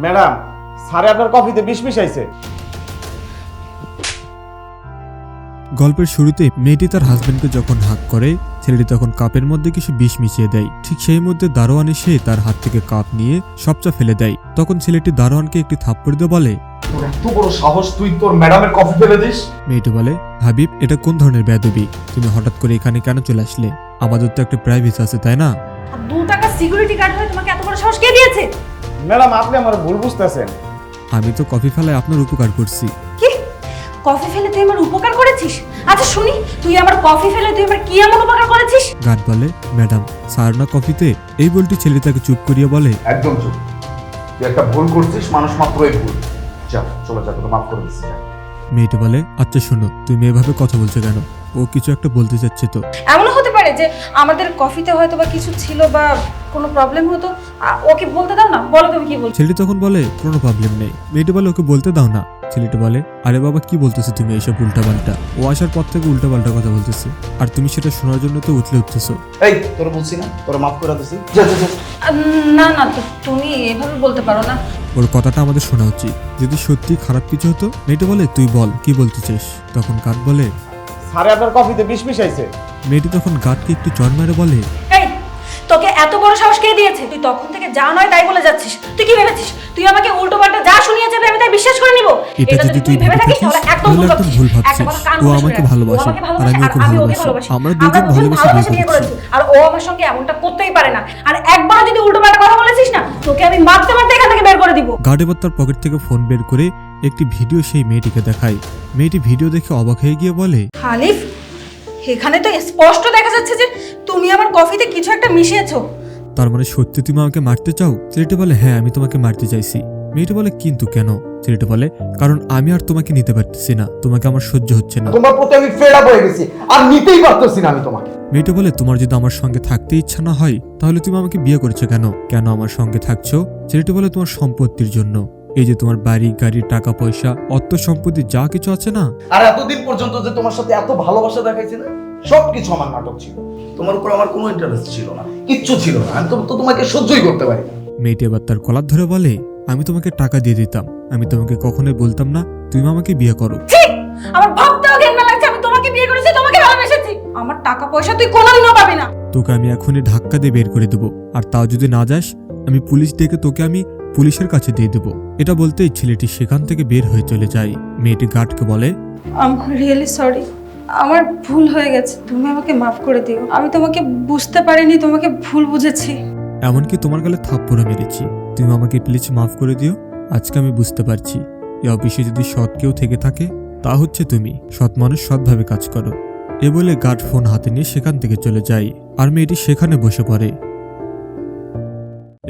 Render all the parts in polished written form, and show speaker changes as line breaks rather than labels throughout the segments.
Madam, স্যারে আপনার কফিতে বিষ মিশাইছে।
গল্পের শুরুতে মেয়েটি তার হাজবেন্ডকে যখন হাক করে, ছেলেটি তখন কাপের মধ্যে কিছু বিষ মিশিয়ে দেয়। ঠিক সেই মধ্যে দারোয়ান এসে তার হাত থেকে কাপ নিয়ে সবচা ফেলে দেয়। তখন ছেলেটি দারোয়ানকে একটি থাপ্পড় দিয়ে বলে,
তোর এত বড় সাহস, তুই তোর ম্যাডামের কফি ফেলে দিস?
মেয়েটি বলে, হাবিব, এটা কোন ধরনের বেয়াদবি? তুমি হঠাৎ করে এখানে কেন চলে আসলে? আমাদের তো একটা প্রাইভেসি আছে, তাই না?
2 টাকা সিকিউরিটি গার্ড হয়ে তোমাকে এত বড় সাহস কে দিয়েছে?
ম্যাডাম, আপনি আমার ভুল বুঝতেছেন।
আমি তো কফি ফেলায় আপনার উপকার করছি।
কি? কফি ফেলে তুই আমার উপকার করেছিস? আচ্ছা শুনি, তুই আমার কফি ফেলে তুই আমার কি এমন উপকার করেছিস?
গার্ড বলে, ম্যাডাম, স্যার না কফিতে। এই বলটি ছেলে তাকে চুপ করিয়ে বলে,
একদম চুপ। তুই একটা ভুল করছিস, মানুষ মাত্রই ভুল। যা, চলে যা, তোকে মাফ করে দিচ্ছি।
মেয়েটি বলে, আচ্ছা শোনো, তুমি এভাবে কথা বলছো কেন? ও কিছু একটা বলতে চাচ্ছে তো।
এমনও হতে পারে যে আমাদের কফিতে হয়তো বা কিছু ছিল বা কোনো প্রবলেম হতো। ওকে বলতে দাও না, বলো তুমি কি বলছো।
ছেলেটি তখন বলে, কোনো প্রবলেম নেই। মেয়েটি বলে, ওকে বলতে দাও না। ছেলেটি বলে, আরে বাবা, কি বলতেছো তুমি এইসব উল্টাপাল্টা? ও আসার পর থেকে উল্টাপাল্টা কথা বলতেছে, আর তুমি সেটা শোনার জন্য তো উঠতেছো।
এই, তোর বলছি না, তোর মাফ করে দিচ্ছি। যা যা যা।
না না, তুমি এভাবে বলতে পারো না।
ওর কথাটা আমাদের শোনা উচিত। যদি সত্যি খারাপ কিছু হতো। মেয়েটি বলে, তুই বল, কি বলতে চাস? তখন গার্ড বলে,
স্যারে আপনার কফিতে বিষ মিশাইছে।
মেয়েটি তখন গার্ডকে একটু চড় মেরে বলে,
এই, তোকে এত বড় সাহস কে দিয়েছে? তুই তখন থেকে যা নয় তাই বলে যাচ্ছিস। তুই কি ভেবেছিস তুই আমাকে উল্টো পাল্টা যা শুনিয়ে যাবে আমি তাই বিশ্বাস করে নিব?
এটা যদি তুই ভেবে থাকিস
তাহলে একদম ভুল ভাবছিস। ও আমাকে ভালোবাসে আর আমি ওকে ভালোবাসি। আমরা দুজন ভালোবেসে বিয়ে করেছি। আর ও আমার সঙ্গে এমনটা করতেই পারে না। আর একবার যদি উল্টো পাল্টা কথা বলেছিস না, তোকে আমি মারতে মারতে এখান থেকে বের করে দিব।
গার্ড এবার তার পকেট থেকে ফোন বের করে একটি ভিডিও সেই মেয়েটিকে দেখায়। মেয়েটি ভিডিও দেখে অবাক হয়ে গিয়ে বলে,
হালিফ, এখানে তো স্পষ্ট দেখা যাচ্ছে যে তুমি আমার কফিতে কিছু একটা মিশিয়েছো।
তার মানে সত্যি তুমি আমাকে মারতে চাও? ছেলেটি বলে, হ্যাঁ, আমি তোমাকে মারতে চাইছি। মেয়েটি বলে, কিন্তু কেন? ছেলেটি বলে, কারণ আমি আর তোমাকে নিতে পারতেছি না, তোমাকে আমার সহ্য হচ্ছে না।
তোমার প্রতি আমি ফেড আপ হয়ে গেছি, আর নিতেই পারতেছি না আমি তোমাকে।
মেয়েটি বলে, তোমার যদি আমার সঙ্গে থাকতে ইচ্ছা না হয় তাহলে তুমি আমাকে বিয়ে করেছো কেন? কেন আমার সঙ্গে থাকছো? ছেলেটি বলে, তোমার সম্পত্তির জন্য। এই যে তোমার বাড়ি গাড়ি টাকা পয়সা অর্থ সম্পত্তি যা কিছু আছে না।
আর এতদিন পর্যন্ত যে তোমার সাথে এত ভালোবাসা দেখাইছি না, সবকিছু আমার নাটক ছিল। তোমার উপর আমার কোনো ইন্টারেস্ট ছিল না, কিচ্ছু ছিল না। আমি তো তোমাকে সহ্যই করতে পারি না।
মেয়েটি এবার তার কলার ধরে বলে, আমি তোমাকে টাকা দিয়ে দিতাম, আমি তোমাকে কখনোই বলতাম না তুমি আমাকে বিয়ে করো।
ঠিক, আমার ভাবতেও ঘেন্না লাগছে। আমি তোমাকে বিয়ে করেছি, তোমাকে ভালোবেসেছি। আমার টাকা পয়সা তুই কোনোদিনও পাবি না।
তোকে আমি এখনই ধাক্কা দিয়ে বের করে দেবো, আর তাও যদি না যাস আমি পুলিশ ডেকে তোকে আমি পুলিশের কাছে দিয়ে দেবো। এটা বলতেই ছেলেটি সেখান থেকে বের হয়ে চলে যায়। মেয়েটি গার্ডকে বলে,
আই এম রিয়েলি সরি, আমার ভুল হয়ে গেছে, তুমি আমাকে মাফ করে দিও। আমি তোমাকে বুঝতে পারিনি, তোমাকে ভুল বুঝেছি।
এমনকি তোমার গালে থাপ্পড়ও মেরেছি, তুমি আমাকে প্লিজ মাফ করে দিও। আজকে আমি বুঝতে পারছি এই অফিসে যদি সৎ কেউ থেকে থাকে তা হচ্ছে তুমি। সৎ মানুষ সৎভাবে কাজ করো। এ বলে গার্ড ফোন হাতে নিয়ে সেখান থেকে চলে যায়, আর মেয়েটি সেখানে বসে পড়ে।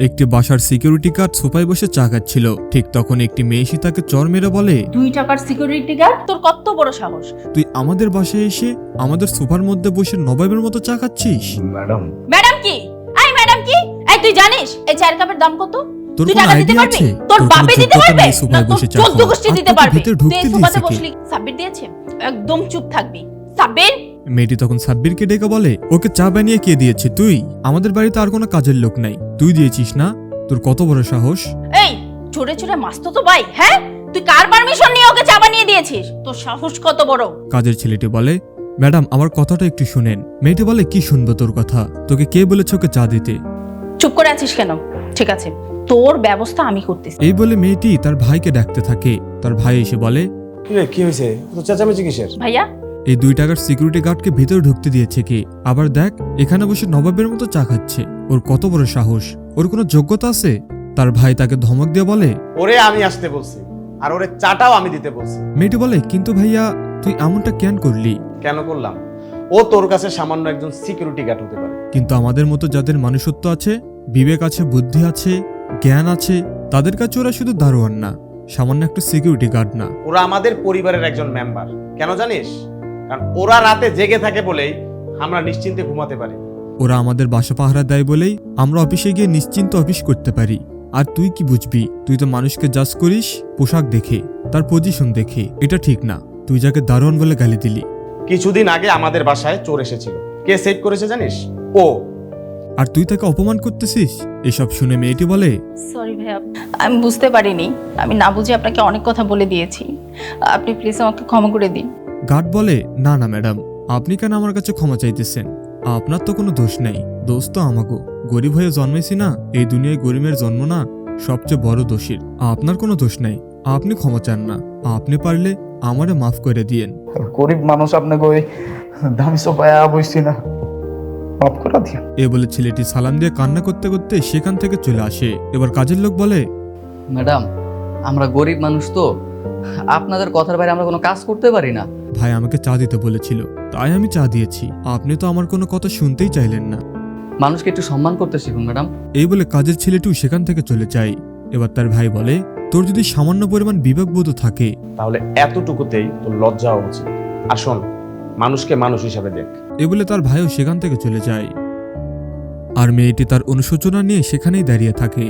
একটি বাসার সিকিউরিটি গার্ড সোফায় বসে চা খাচ্ছিল। ঠিক তখন একটি মেয়ে এসে তাকে চড় মেরে বলে,
2 টাকার সিকিউরিটি গার্ড, তোর কত বড় সাহস?
তুই আমাদের বাসায় এসে আমাদের সোফার মধ্যে বসে নবাবের মতো চা খাচ্ছিস?
ম্যাডাম,
ম্যাডাম কি? এই ম্যাডাম কি? এই তুই জানিস এই চায়ের কাপের দাম কত?
তোর
তুই
কোনো
টাকা দিতে
আইডিয়া
পারবি?
আছে?
তোর বাপে
কোনো
দিতে
যোগ্যতা
পারবে
নেই
না?
সোফায়
তোর
বসে চা
14
খাওয়ার?
গোষ্ঠী
আর
দিতে
তোকে
পারবে?
ভিতরে
তুই
ঢুকতে
এই সোফাতে
দিয়েছে কে?
বসলি, সাব্বির দিয়েছে? একদম চুপ থাকবি। সাব্বির!
মেয়েটি তখন সাব্বিরকে ডেকে বলে, ওকে চা বানিয়ে কে দিয়েছে? তুই? আমাদের বাড়িতে আর কোনো কাজের লোক নাই, তুই দিয়েছিস না? তোর কত বড় সাহস?
এই চোরে চোরে মাস্তো তো ভাই, হ্যাঁ? তুই কার পারমিশন নিয়ে ওকে চা বানিয়ে দিয়েছিস? তোর সাহস কত বড়?
কাজের ছেলেটি বলে, ম্যাডাম, আমার কথাটা একটু শুনেন। মেয়েটি বলে, কি শুনবো তোর কথা? তোকে কে বলেছে ওকে চা দিতে?
চুপ করে আছিস কেন? ঠিক আছে, তোর ব্যবস্থা আমি করতেছি।
এই বলে মেয়েটি তার ভাইকে ডাকতে থাকে। তার ভাই এসে বলে,
কি হয়েছে? তো চেঁচামেচি কিসের?
ভাইয়া,
এই 2 টাকার সিকিউরিটি গার্ডকে ভিতরে ঢুকতে দিয়েছে কে? আবার দেখ, এখানে বসে নবাবের মতো চা খাচ্ছে। ওর কত বড় সাহস? ওর কোনো যোগ্যতা আছে? তার ভাই তাকে ধমক দিয়ে বলে,
ওরে আমি আসতে বলছি, আর ওরে চাটাও আমি দিতে বলছি।
মেয়েটি বলে, কিন্তু ভাইয়া তুই এমনটা কেন করলি?
কেন করলাম? ও তোর কাছে সামান্য একজন সিকিউরিটি গার্ড হতে পারে,
কিন্তু আমাদের মতো যাদের মানুষত্ব আছে, বিবেক আছে, বুদ্ধি আছে, জ্ঞান আছে, তাদের কাছে ওরা শুধু দারোয়ান না, সামান্য একটা সিকিউরিটি গার্ড না।
ওরা আমাদের পরিবারের একজন মেম্বার। কেন জানিস? কারণ ওরা রাতে জেগে থাকে বলেই আমরা নিশ্চিন্তে ঘুমাতে পারি।
ওরা আমাদের বাসা পাহারা দেয় বলেই আমরা অফিসে গিয়ে নিশ্চিন্ত অফিস করতে পারি। আর তুই কি বুঝবি? তুই তো মানুষকে জাজ করিস পোশাক দেখে, তার পজিশন দেখে। এটা ঠিক না। তুই যাকে দারোয়ান বলে গালি দিলি।
কিছুদিন আগে আমাদের বাসায় চোর এসেছিল। কে সেভ করেছে জানিস? ও।
আর তুই তাকে অপমান করতেছিস। এসব শুনে মেয়েটি বলে,
সরি ভাইয়া, আমি বুঝতে পারিনি, আমি না বুঝে আপনাকে অনেক কথা বলে দিয়েছি, আপনি প্লিজ আমাকে ক্ষমা করে দিন।
গার্ড বলে, না না ম্যাডাম, আপনি কেন আমার কাছে ক্ষমা চাইতেছেন? আপনার তো কোনো দোষ নেই, দোষ তো আমাগো। গরিব হয়ে জন্মেছি না, এই দুনিয়ায় গরিবের জন্ম না সবচেয়ে বড় দোষীর। আপনার কোনো দোষ নাই, আপনি ক্ষমা চান না। আপনি পারলে আমারে মাফ করে দিয়েন।
গরিব মানুষ আপনাকে ওই দামি সোফায় বসছি না, মাফ করে দিন।
এ বলে ছেলেটি সালাম দিয়ে কান্না করতে করতে সেখান থেকে চলে আসে। এবার কাজের লোক বলে,
ম্যাডাম, আমরা গরিব মানুষ তো, আপনাদের কথার বাইরে আমরা কোনো কাজ করতে পারি না।
ভাই আমাকে চা দিতে বলেছিল, তাই আমি চা দিয়েছি। আপনি তো আমার কোনো কথা শুনতেই চাইলেন না।
মানুষকে একটু সম্মান করতে শিখুন ম্যাডাম।
এই বলে কাজের ছেলেটিও সেখান থেকে চলে যায়। এবার তার ভাই বলে, তোর যদি সামান্য পরিমাণ বিবেকবোধ থাকে
তাহলে এতটুকুতেই তোর লজ্জা হওয়া উচিত। আর শোন, মানুষকে মানুষ হিসাবে দেখ।
এ বলে তার ভাইও সেখান থেকে চলে যায়। আর মেয়েটি তার অনুশোচনা নিয়ে সেখানেই দাঁড়িয়ে থাকে।